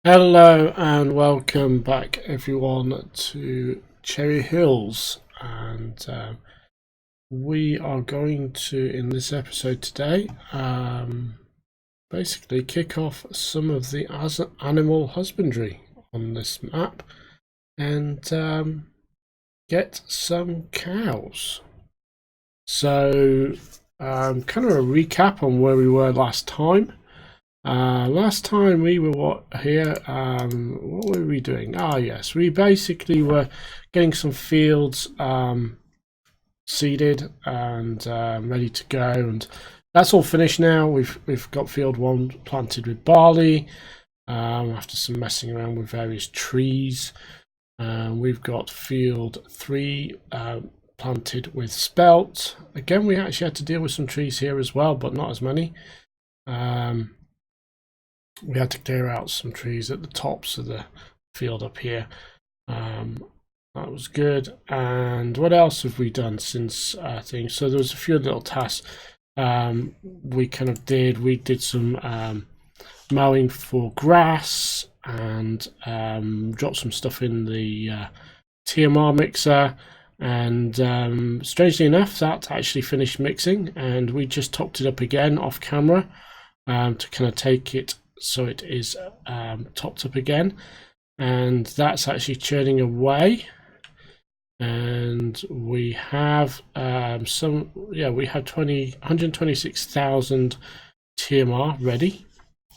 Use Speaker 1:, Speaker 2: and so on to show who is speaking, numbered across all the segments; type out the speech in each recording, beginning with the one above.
Speaker 1: Hello and welcome back everyone to Cherry Hills, and we are going to, in this episode today, basically kick off some of the animal husbandry on this map and get some cows. So kind of a recap on where we were last time. Last time we were what were we doing? Yes, we basically were getting some fields seeded and ready to go, and that's all finished now. We've got field 1 planted with barley after some messing around with various trees. We've got field 3 planted with spelt. Again, we actually had to deal with some trees here as well, but not as many. We had to clear out some trees at the tops of the field up here. That was good. And what else have we done since things? So there was a few little tasks we did some mowing for grass and dropped some stuff in the TMR mixer. And strangely enough, that actually finished mixing, and we just topped it up again off camera to kind of take it so it is topped up again, and that's actually churning away. And we have we have 126,000 TMR ready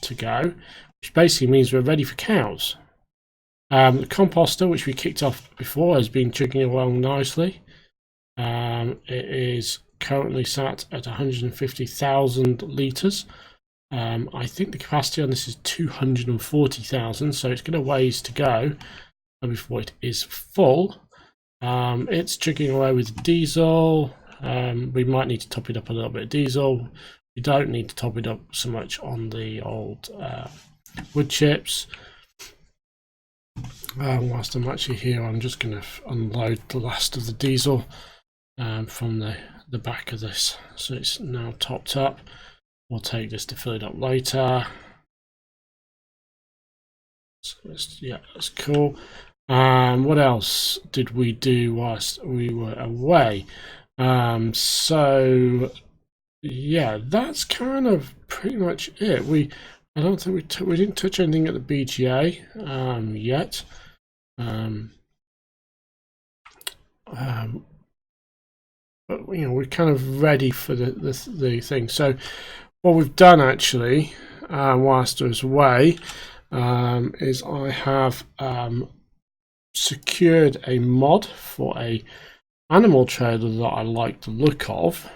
Speaker 1: to go, which basically means we're ready for cows. The composter, which we kicked off before, has been chugging along nicely. It is currently sat at 150,000 litres. I think the capacity on this is 240,000, so it's got a ways to go before it is full. It's chugging away with diesel. We might need to top it up a little bit of diesel. We don't need to top it up so much on the old wood chips. Whilst I'm actually here, I'm just going to unload the last of the diesel from the back of this, so it's now topped up. We'll take this to fill it up later. So that's cool. What else did we do whilst we were away? So yeah, that's kind of pretty much it. I don't think we didn't touch anything at the BGA yet. But we're kind of ready for the thing. So what we've done actually, whilst I was away, is I have secured a mod for a animal trailer that I like the look of.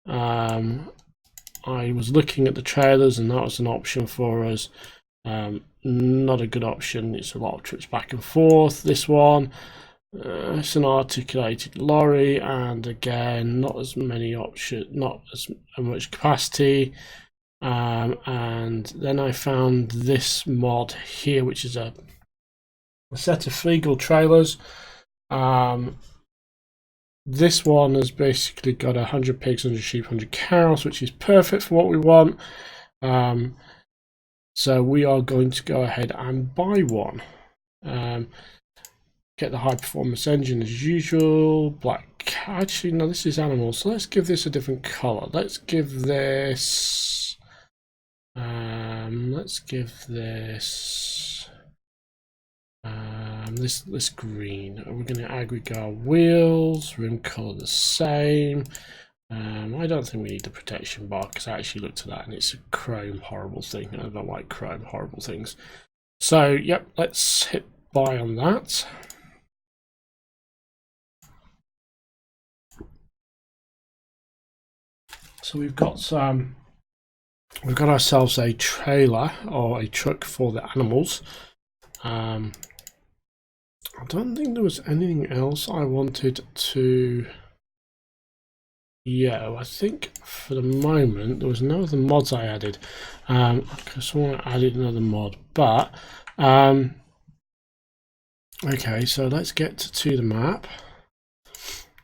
Speaker 1: I was looking at the trailers, and that was an option for us. Not a good option. It's a lot of trips back and forth. This one, it's an articulated lorry, and again, not as many options, not as much capacity. And then I found this mod here, which is a set of Flegel trailers. This one has basically got 100 pigs, 100 sheep, 100 cows, which is perfect for what we want. So we are going to go ahead and buy one. Get the high performance engine as usual. Black. Actually, no, this is animals. So let's give this a different color. Let's give this. This green. We're going to aggregate wheels. Rim color the same. I don't think we need the protection bar, because I actually looked at that and it's a chrome horrible thing. I don't like chrome horrible things. So yep, let's hit buy on that. So we've got ourselves a trailer or a truck for the animals. I don't think there was anything else I wanted to. Yeah, I think for the moment there was no other mods I added. Someone added another mod, but okay. So let's get to the map.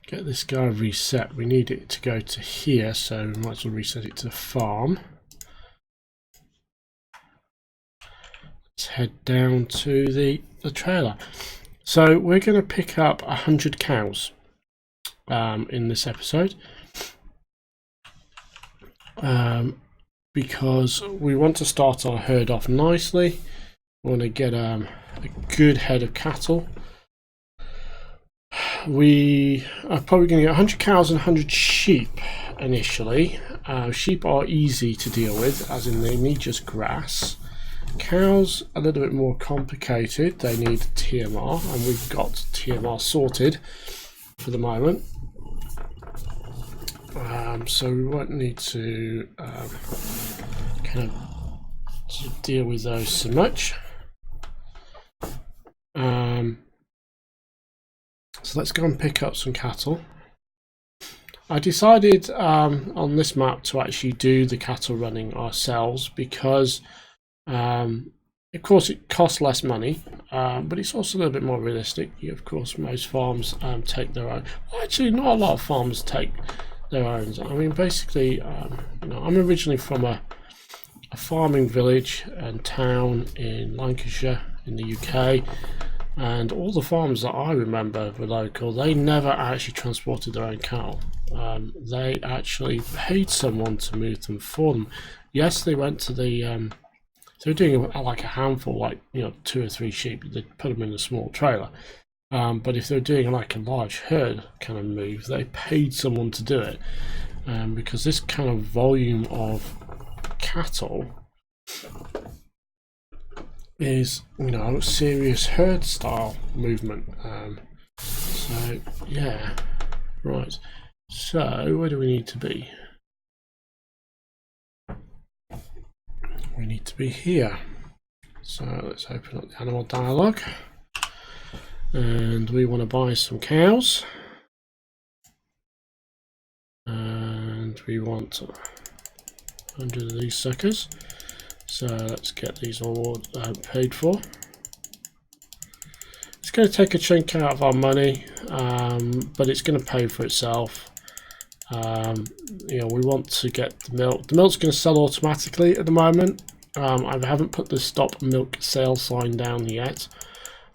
Speaker 1: Get this guy reset. We need it to go to here, so we might as well reset it to the farm. let's head down to the trailer. So we're going to pick up 100 cows in this episode, because we want to start our herd off nicely. We want to get a good head of cattle. We are probably going to get 100 cows and 100 sheep initially. Sheep are easy to deal with, as in they need just grass. Cows a little bit more complicated. They need TMR, and we've got TMR sorted for the moment. So we won't need to kind of deal with those so much. So let's go and pick up some cattle. I decided on this map to actually do the cattle running ourselves because of course it costs less money, but it's also a little bit more realistic. Of course most farms take their own. Well, actually not a lot of farms take their own. I mean basically I'm originally from a farming village and town in Lancashire in the UK, and all the farms that I remember were local. They never actually transported their own cattle. They actually paid someone to move them for them. Yes, they went to the they were doing like a handful, like 2 or 3 sheep. They put them in a small trailer. But if they were doing like a large herd kind of move, they paid someone to do it, because this kind of volume of cattle is serious herd style movement. So yeah, right. So where do we need to be? We need to be here. So let's open up the animal dialogue, and we want to buy some cows, and we want 100 of these suckers. So let's get these all paid for. It's going to take a chunk out of our money, but it's going to pay for itself. We want to get the milk. The milk's going to sell automatically at the moment. I haven't put the stop milk sale sign down yet.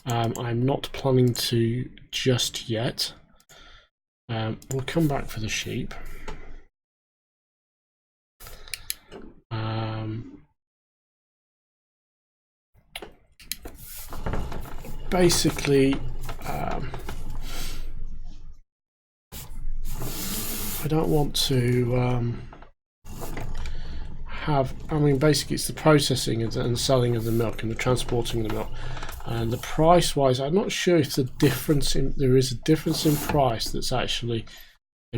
Speaker 1: I'm not planning to just yet. We'll come back for the sheep. Basically, I don't want to basically it's the processing and selling of the milk and the transporting of the milk. And the price wise, I'm not sure if there is a difference in price that's actually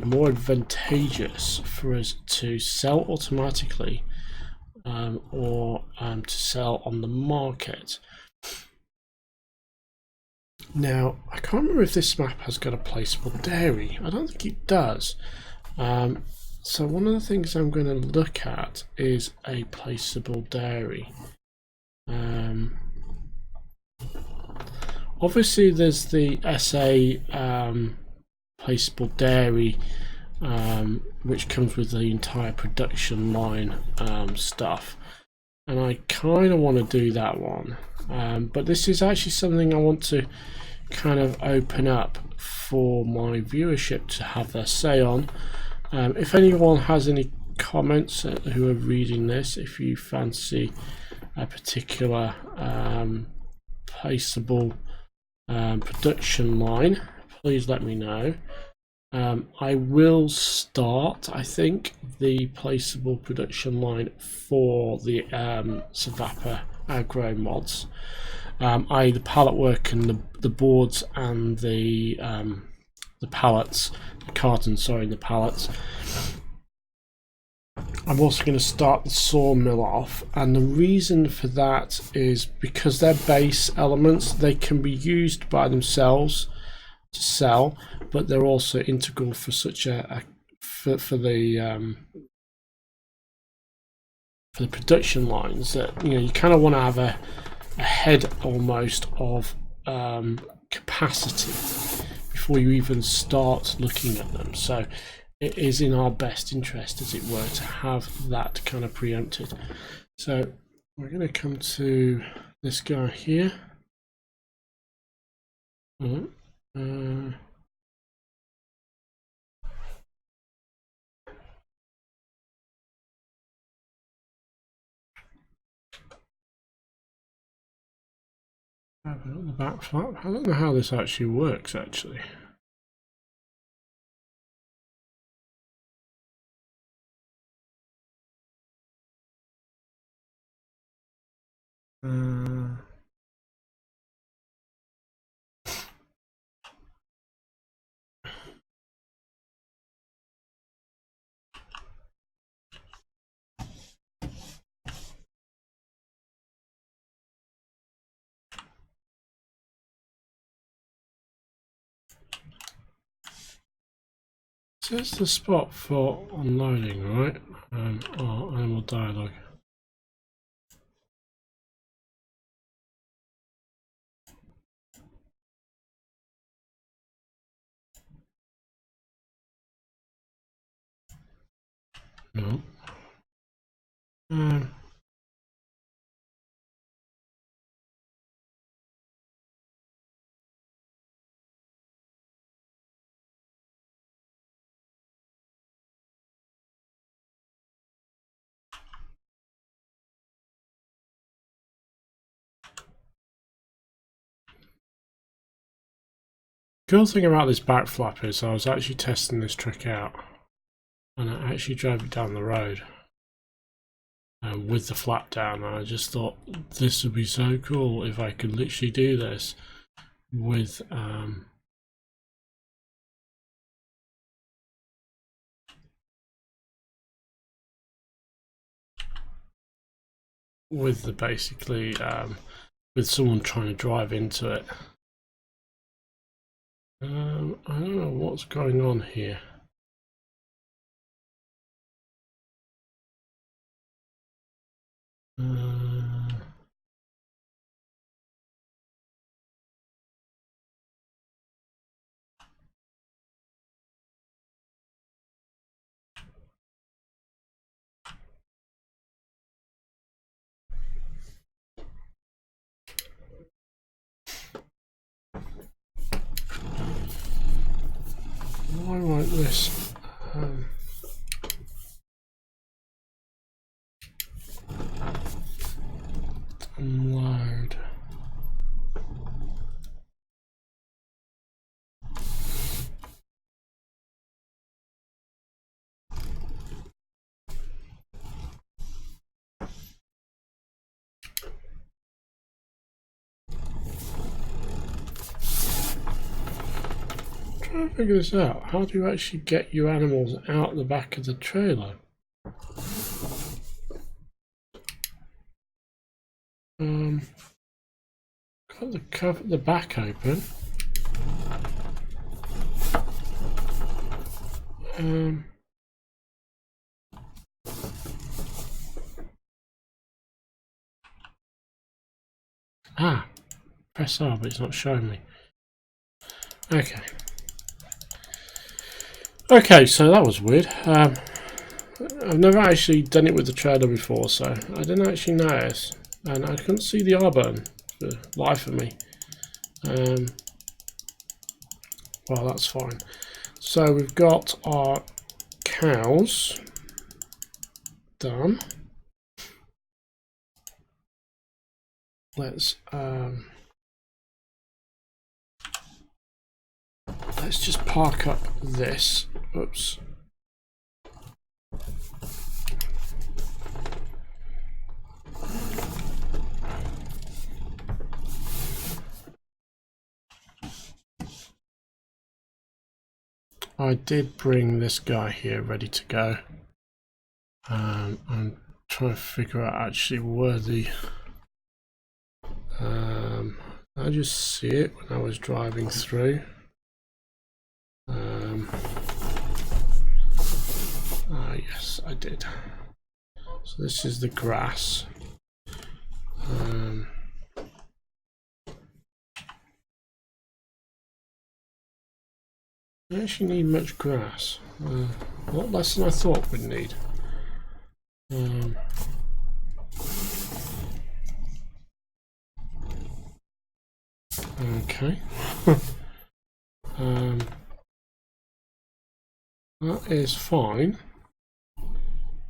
Speaker 1: more advantageous for us to sell automatically or to sell on the market. Now, I can't remember if this map has got a placeable dairy. I don't think it does. So one of the things I'm going to look at is a placeable dairy. Obviously, there's the SA placeable dairy, which comes with the entire production line stuff. And I kind of want to do that one. But this is actually something I want to kind of open up for my viewership to have their say on. If anyone has any comments who are reading this, if you fancy a particular placeable production line, please let me know. I will start, I think, the placeable production line for the Savapa Agro mods, i.e. the pallet work and the boards and the pallets, the cartons, sorry, the pallets. I'm also going to start the sawmill off, and the reason for that is because they're base elements. They can be used by themselves to sell, but they're also integral for such for the production lines that you kind of want to have a head almost of capacity before you even start looking at them. So it is in our best interest, as it were, to have that kind of preempted. So we're going to come to this guy here. The back flap. I don't know how this actually works actually. So it's the spot for unloading, right? Or animal dialogue. No. Cool thing about this back flap is I was actually testing this trick out, and I actually drove it down the road with the flap down, and I just thought this would be so cool if I could literally do this with the basically with someone trying to drive into it. I don't know what's going on here. Why won't this unload? Trying to figure this out. How do you actually get your animals out the back of the trailer? Got the back open. Press R, but it's not showing me. Okay, so that was weird. I've never actually done it with the trailer before, so I didn't actually notice, and I couldn't see the R button for the life of me. Well, that's fine. So we've got our cows done. Let's just park up this. Oops. I did bring this guy here ready to go. I'm trying to figure out actually where the I just see it when I was driving through. Yes, I did. So this is the grass. I actually need much grass. A lot less than I thought we'd need. Okay. That is fine,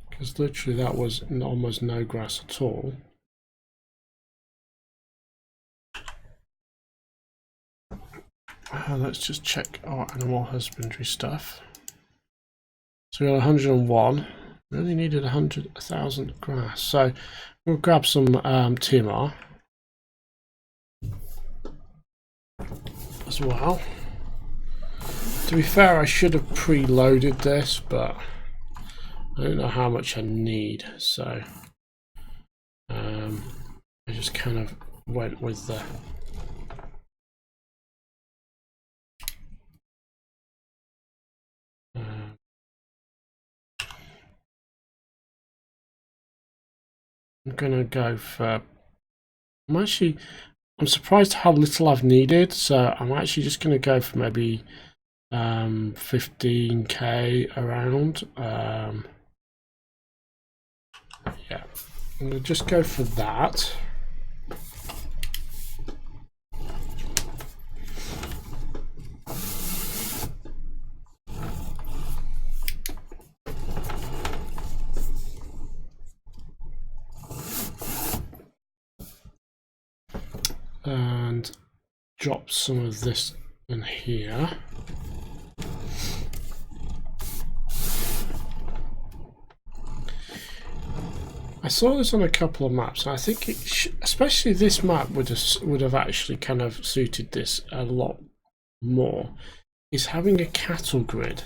Speaker 1: because literally that was almost no grass at all. Let's just check our animal husbandry stuff. So we got 101. We only needed 1,000 grass, so we'll grab some TMR as well. To be fair, I should have preloaded this, but I don't know how much I need, so I just kind of went with the I'm gonna go for. I'm surprised how little I've needed, so I'm actually just gonna go for maybe 15k around. Yeah, I'm gonna just go for that. And drop some of this in here. I saw this on a couple of maps, and I think especially this map would have actually kind of suited this a lot more. Is having a cattle grid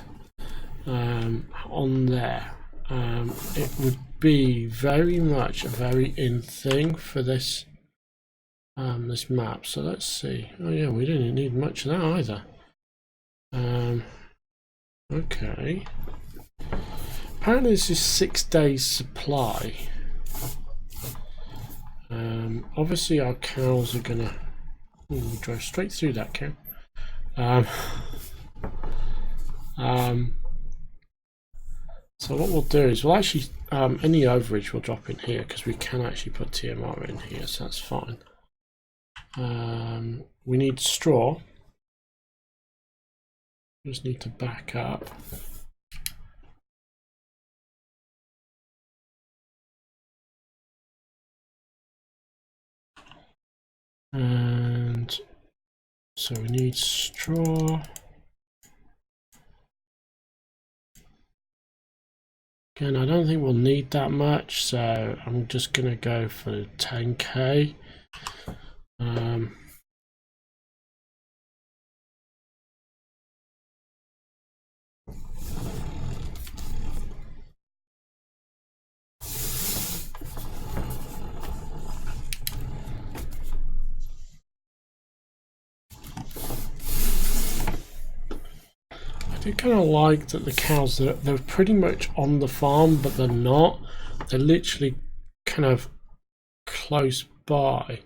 Speaker 1: on there. It would be very much a very in thing for this this map. So let's see. Oh yeah, we didn't need much of that either. Okay. Apparently this is 6 days supply. Obviously our cows are gonna drive straight through that cow. So what we'll do is we'll actually any overage we'll drop in here, because we can actually put TMR in here, so that's fine. We need straw. We just need to back up. And so we need straw. Again, I don't think we'll need that much, so I'm just going to go for 10k. I kind of like that the cows, they're pretty much on the farm, but they're not. They're literally kind of close by.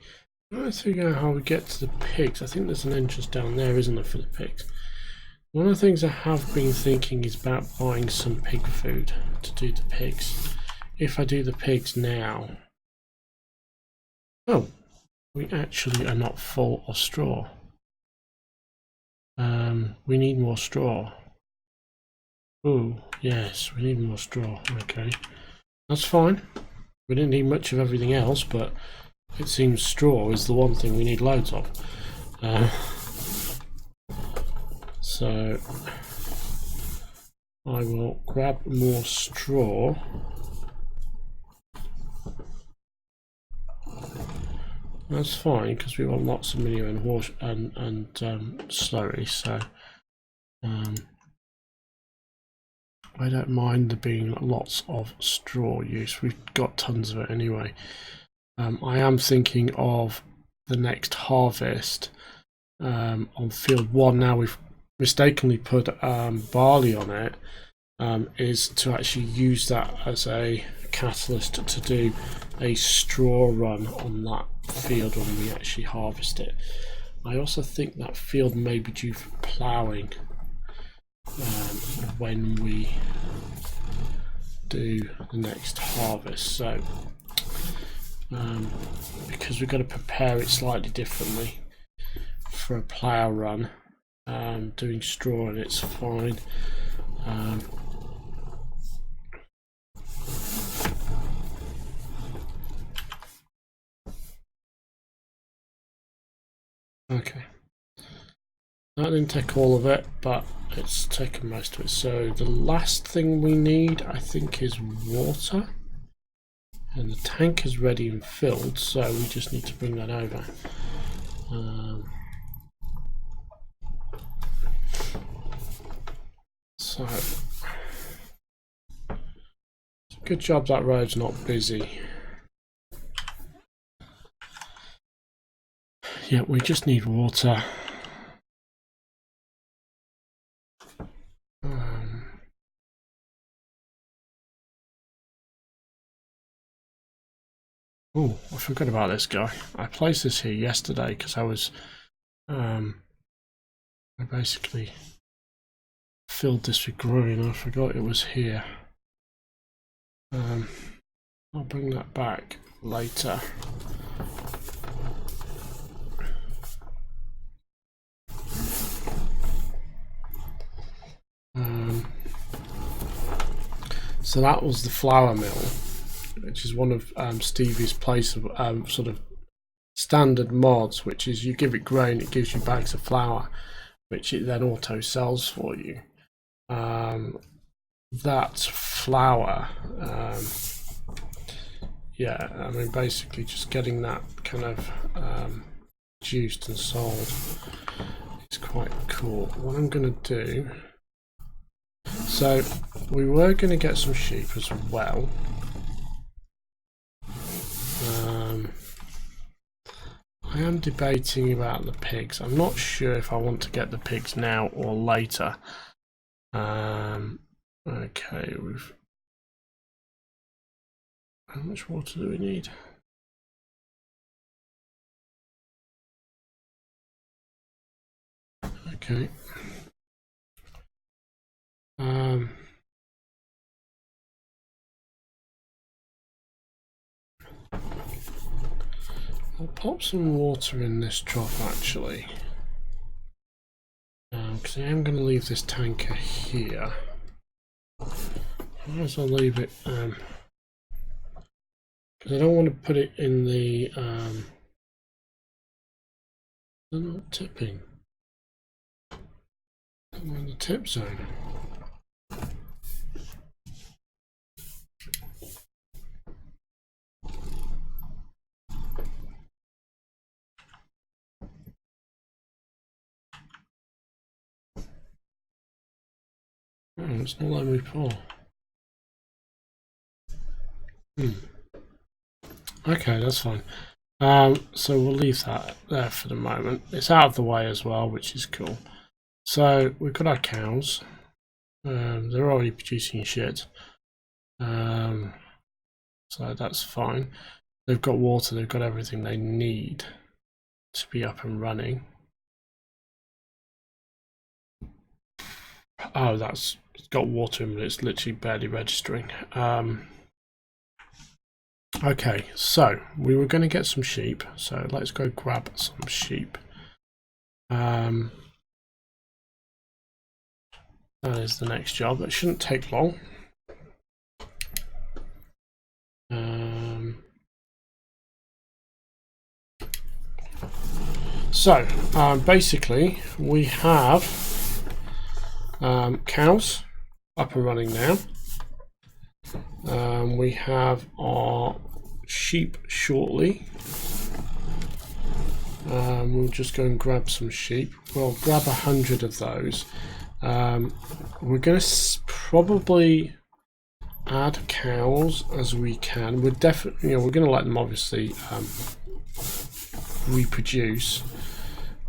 Speaker 1: I'm trying to figure out how we get to the pigs. I think there's an entrance down there, isn't there, for the pigs? One of the things I have been thinking is about buying some pig food to do the pigs. If I do the pigs now... Oh, we actually are not full of straw. We need more straw. Oh, yes, we need more straw. Okay, that's fine. We didn't need much of everything else, but it seems straw is the one thing we need loads of. So I will grab more straw. That's fine, because we want lots of manure and water and slurry, so I don't mind there being lots of straw use. We've got tons of it anyway. I am thinking of the next harvest on field 1. Now we've mistakenly put barley on it, is to actually use that as a catalyst to do a straw run on that field when we actually harvest it. I also think that field may be due for ploughing when we do the next harvest, so because we've got to prepare it slightly differently for a plough run, doing straw, and it's fine. Okay, that didn't take all of it, but it's taken most of it. So the last thing we need, I think, is water, and the tank is ready and filled, so we just need to bring that over. So it's a good job that road's not busy. Yeah, we just need water. Oh, I forgot about this guy. I placed this here yesterday because I was, I basically filled this with growing. I forgot it was here. I'll bring that back later. So that was the flour mill, which is one of Stevie's place of sort of standard mods, which is you give it grain, it gives you bags of flour, which it then auto sells for you. That flour, yeah, I mean basically just getting that kind of juiced and sold is quite cool. What I'm going to do, so we were going to get some sheep as well. I am debating about the pigs. I'm not sure if I want to get the pigs now or later. Okay, how much water do we need? Okay. I'll pop some water in this trough actually, because I am going to leave this tanker here. I might as well leave it, because I don't want to put it in the, they're not tipping. I'm in the tip zone. Oh, it's not letting me pour. Okay, that's fine. So we'll leave that there for the moment. It's out of the way as well, which is cool. So we've got our cows. They're already producing shit. So that's fine. They've got water, they've got everything they need to be up and running. Oh, it's got water in it, it's literally barely registering. Okay, so we were going to get some sheep, so let's go grab some sheep. That is the next job. That shouldn't take long. So basically we have cows up and running now. We have our sheep shortly. We'll just go and grab some sheep. We'll grab 100 of those. We're going to probably add cows as we can. We're definitely, we're going to let them obviously reproduce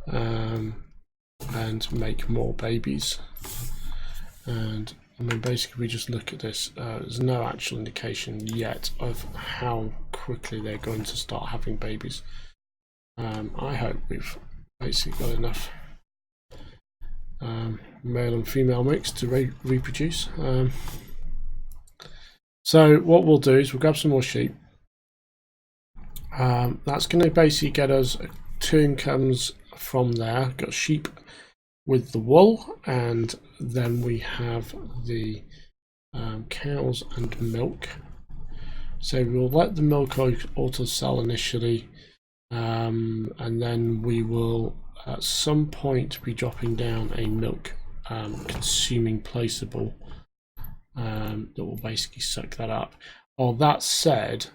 Speaker 1: and make more babies. And I mean, basically, we just look at this. There's no actual indication yet of how quickly they're going to start having babies. I hope we've basically got enough male and female mix to reproduce. So what we'll do is we'll grab some more sheep. That's going to basically get us 2 incomes from there, got sheep with the wool, and then we have the cows and milk. So we'll let the milk auto sell initially, and then we will at some point be dropping down a milk consuming placeable that will basically suck that up. All that said,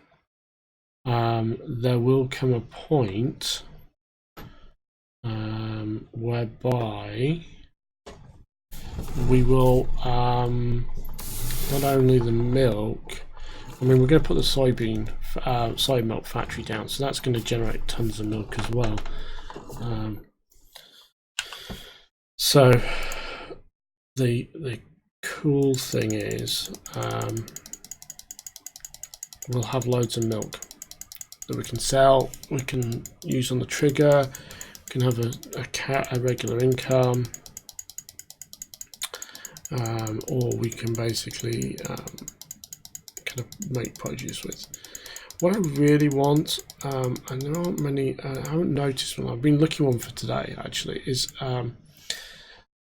Speaker 1: there will come a point whereby we will not only the milk, I mean, we're going to put the soy milk factory down, so that's going to generate tons of milk as well. So the cool thing is we'll have loads of milk that we can sell, we can use on the trigger, we can have a regular income, or we can basically kind of make produce with. What I really want, and there aren't many, I haven't noticed one, I've been looking one for today actually, is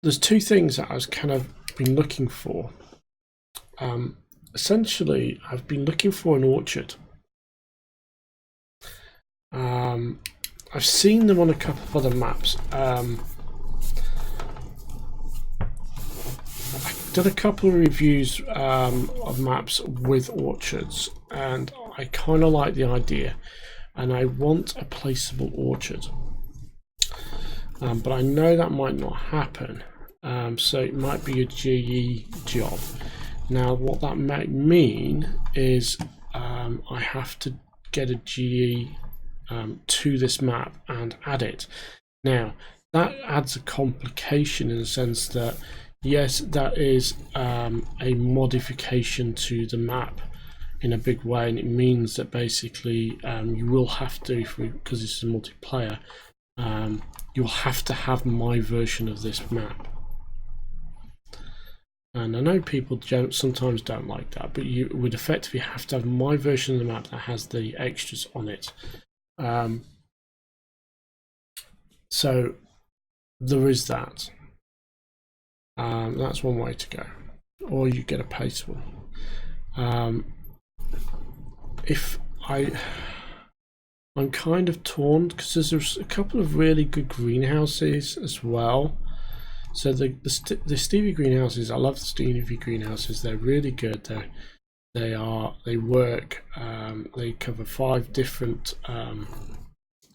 Speaker 1: there's two things that I was kind of been looking for. Essentially, I've been looking for an orchard. I've seen them on a couple of other maps. I've done a couple of reviews of maps with orchards, and I kind of like the idea, and I want a placeable orchard. But I know that might not happen, so it might be a GE job. Now what that might mean is I have to get a GE to this map and add it. Now that adds a complication in the sense that yes, that is a modification to the map in a big way, and it means that basically you will have to, because it's a multiplayer, you'll have to have my version of this map. And I know people sometimes don't like that, but you would effectively have to have my version of the map that has the extras on it. So there is that. That's one way to go, or you get a placeable. I'm kind of torn because there's a couple of really good greenhouses as well. So the Stevie greenhouses, I love the Stevie greenhouses. They're really good. They work. They cover 5 different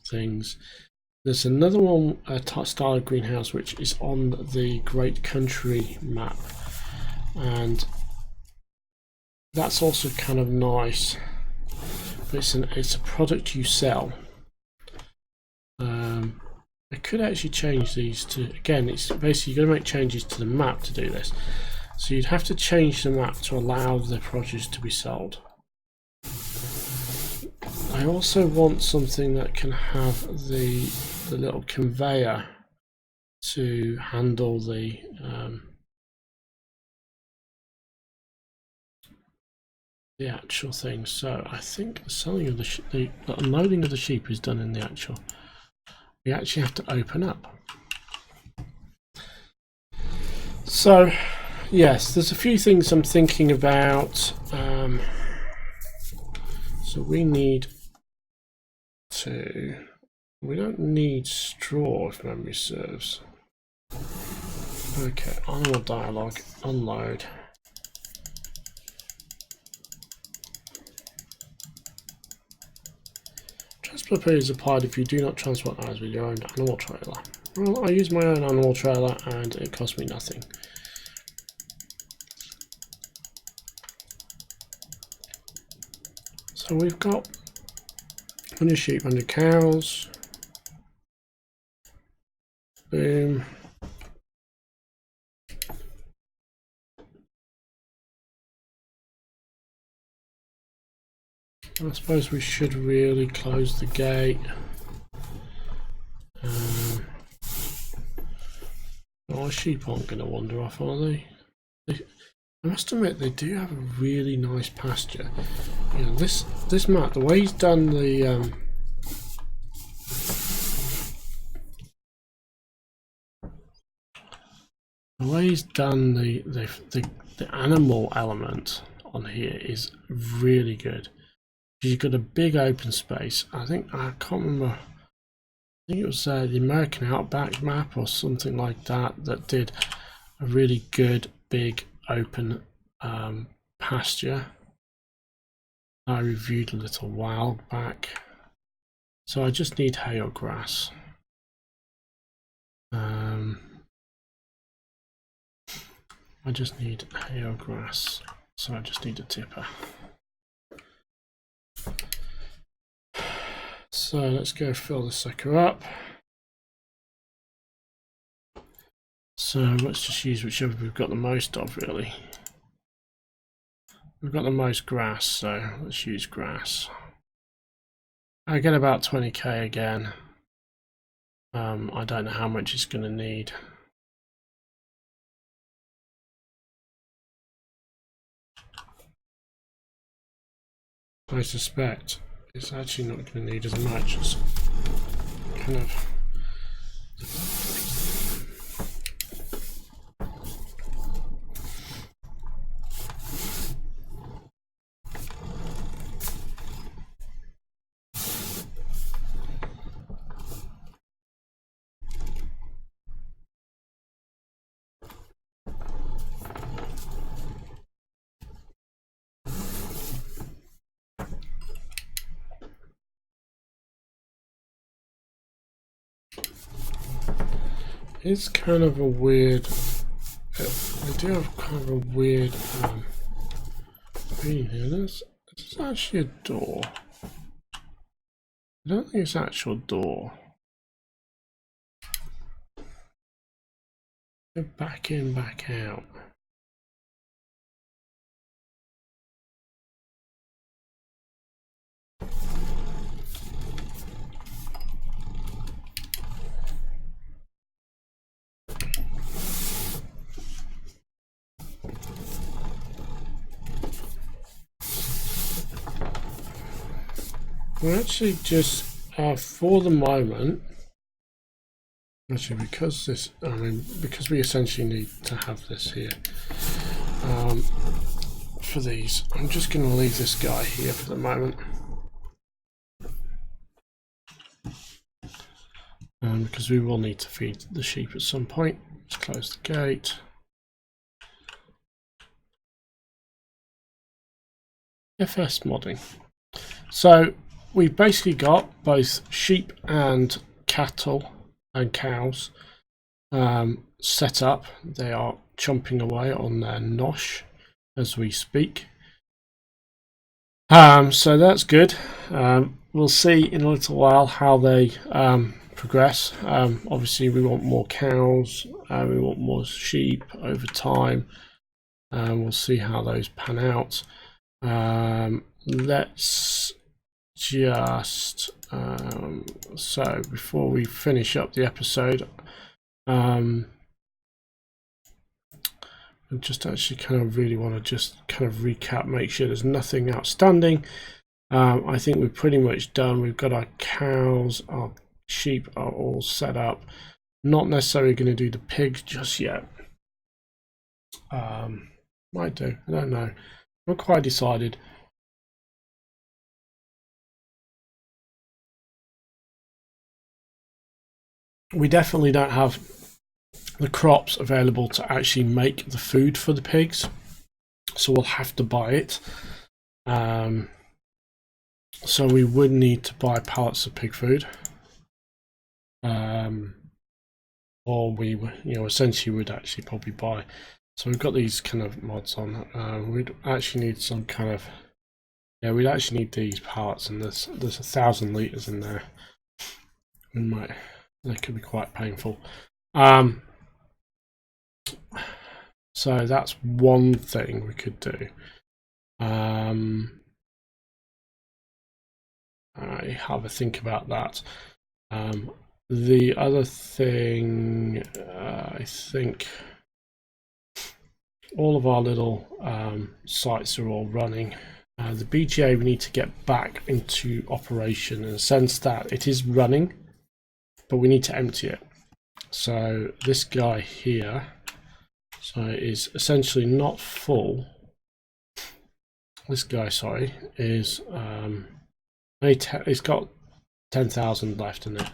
Speaker 1: things. There's another one, style of greenhouse, which is on the Great Country map, and that's also kind of nice. But it's a product you sell. I could actually change these to, again, it's basically you're going to make changes to the map to do this. So you'd have to change the map to allow the produce to be sold. I also want something that can have the little conveyor to handle the actual thing. So I think the selling of the unloading of the sheep is done in the actual. We actually have to open up. So yes, there's a few things I'm thinking about. So we don't need straw if memory serves. Okay, animal dialogue, unload. Transport fee is applied if you do not transport animals with your own animal trailer. Well, I use my own animal trailer and it costs me nothing. So we've got 100 sheep, 100 cows. Boom. I suppose we should really close the gate. Our sheep aren't going to wander off, are they? I must admit, they do have a really nice pasture. You know, this map, the way he's done the The way he's done the animal element on here is really good. You've got a big open space. I can't remember. I think it was the American Outback map or something like that that did a really good big open pasture. I reviewed a little while back. So I just need hay or grass. I just need hay or grass, so I just need a tipper. So let's go fill the sucker up. So let's just use whichever we've got the most of, really. We've got the most grass, so let's use grass. I get about 20k again. I don't know how much it's going to need. I suspect it's actually not going to need as much as kind of. It's kind of a weird. I do have kind of a weird thing here. This is actually a door. I don't think it's an actual door. Go back in, back out. We're actually just, for the moment, actually because this, because we essentially need to have this here, for these, I'm just going to leave this guy here for the moment. Because we will need to feed the sheep at some point. Let's close the gate. FS modding. So we've basically got both sheep and cattle and cows set up. They are chomping away on their nosh as we speak. So that's good. We'll see in a little while how they progress. Obviously we want more cows, we want more sheep over time. We'll see how those pan out. Let's just so before we finish up the episode, I just actually kind of really want to just kind of recap, make sure there's nothing outstanding. I think we're pretty much done. We've got our cows, our sheep are all set up. Not necessarily going to do the pigs just yet. Might do, I don't know. Not quite decided. We definitely don't have the crops available to actually make the food for the pigs, so we'll have to buy it. So we would need to buy pallets of pig food, or we, essentially would actually probably buy. So we've got these kind of mods on. We'd actually need some kind of, we'd actually need these pallets, and there's 1,000 litres in there. That could be quite painful. So that's one thing we could do. I have a think about that. The other thing, I think all of our little sites are all running. The BGA we need to get back into operation in the sense that it is running, but we need to empty it. So this guy here, So it is essentially not full. This guy, sorry, is it's got 10,000 left in it.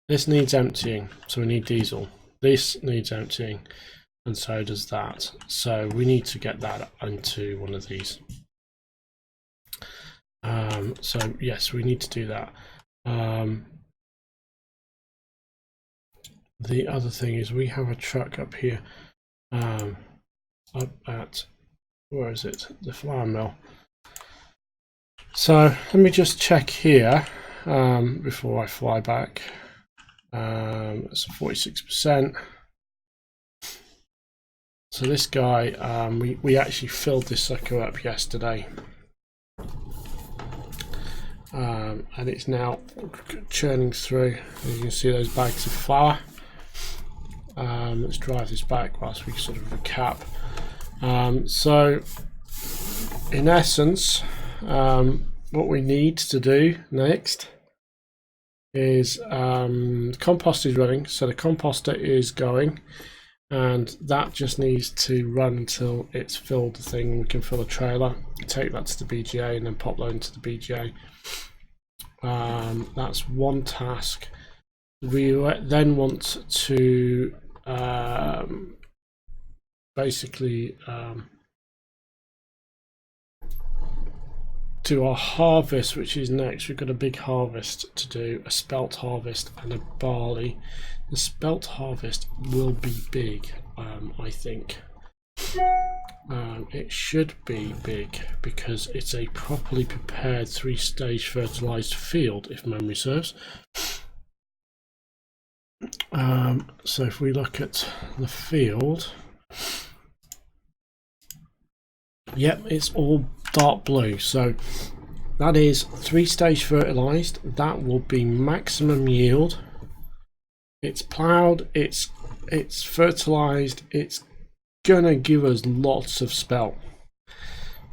Speaker 1: This needs emptying, so we need diesel. This needs emptying, and so does that. So we need to get that into one of these. So yes, we need to do that. The other thing is we have a truck up here, up at, where is it? The flour mill. So let me just check here before I fly back. It's 46%. So this guy, we actually filled this sucker up yesterday. And it's now churning through. You can see those bags of flour. Let's drive this back whilst we sort of recap. So in essence, what we need to do next is the compost is running, so the composter is going, and that just needs to run until it's filled the thing. We can fill a trailer, take that to the BGA, and then pop load into the BGA. That's one task. We then want to basically do our harvest, which is next. We've got a big harvest to do, a spelt harvest and a barley. The spelt harvest will be big, I think. It should be big because it's a properly prepared 3-stage fertilized field, if memory serves. So if we look at the field, yep, it's all dark blue, so that is 3-stage fertilized. That will be maximum yield. It's ploughed, it's fertilized, it's gonna give us lots of spelt.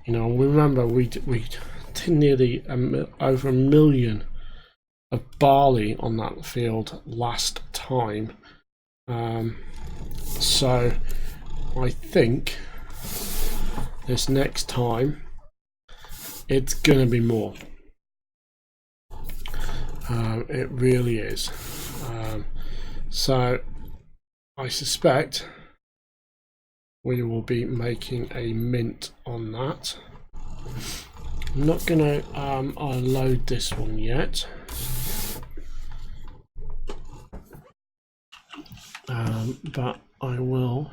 Speaker 1: You know, remember we did nearly over 1 million of barley on that field last time. So I think this next time it's gonna be more. It really is. So I suspect we will be making a mint on that. I'm not gonna unload this one yet. But I will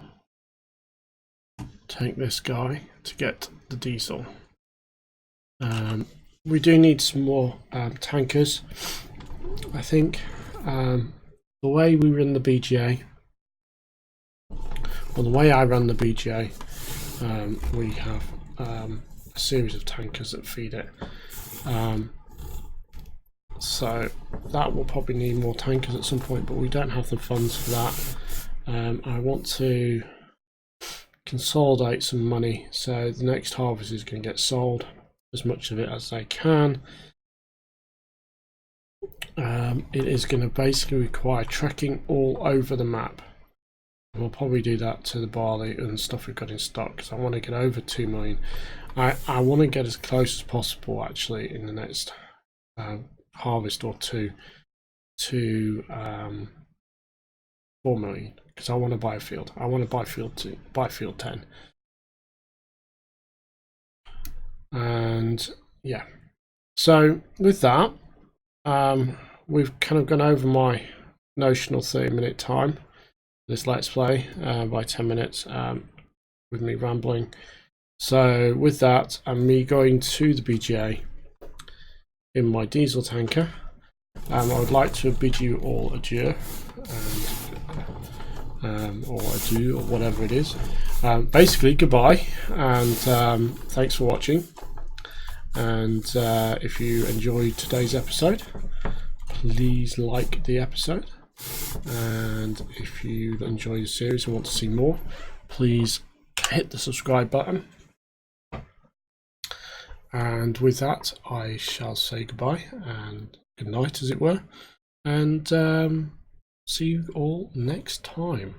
Speaker 1: take this guy to get the diesel. We do need some more tankers, I think. The way we run the BGA, well, the way I run the BGA, we have a series of tankers that feed it. So that will probably need more tankers at some point, but we don't have the funds for that. I want to consolidate some money, so the next harvest is going to get sold, as much of it as they can. It is going to basically require trekking all over the map. And we'll probably do that to the barley and stuff we've got in stock, because I want to get over 2 million. I want to get as close as possible actually in the next harvest or two to 4 million, because I want to buy a field. I want to buy field 10. And yeah, so with that, we've kind of gone over my notional 30-minute time. This let's play by 10 minutes with me rambling. So with that and me going to the BGA in my diesel tanker, I would like to bid you all adieu, and or adieu, or whatever it is. Basically goodbye, and thanks for watching. And if you enjoyed today's episode, please like the episode, and if you enjoy the series and want to see more, please hit the subscribe button. And with that, I shall say goodbye and good night, as it were, and see you all next time.